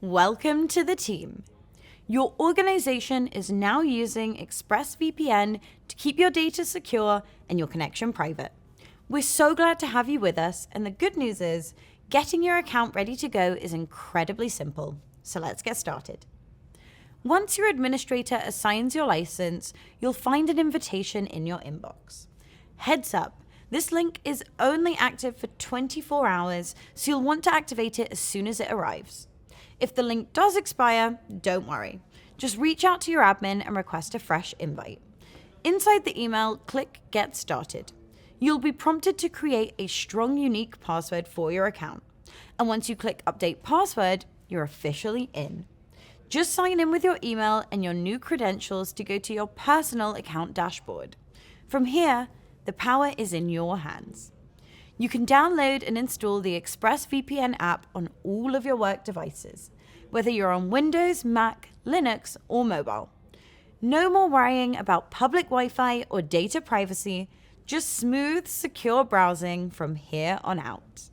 Welcome to the team. Your organization is now using ExpressVPN to keep your data secure and your connection private. We're so glad to have you with us, and the good news is getting your account ready to go is incredibly simple. So let's get started. Once your administrator assigns your license, you'll find an invitation in your inbox. Heads up, this link is only active for 24 hours, so you'll want to activate it as soon as it arrives. If the link does expire, don't worry. Just reach out to your admin and request a fresh invite. Inside the email, click Get Started. You'll be prompted to create a strong, unique password for your account. And once you click Update Password, you're officially in. Just sign in with your email and your new credentials to go to your personal account dashboard. From here, the power is in your hands. You can download and install the ExpressVPN app on all of your work devices, whether you're on Windows, Mac, Linux, or mobile. No more worrying about public Wi-Fi or data privacy, just smooth, secure browsing from here on out.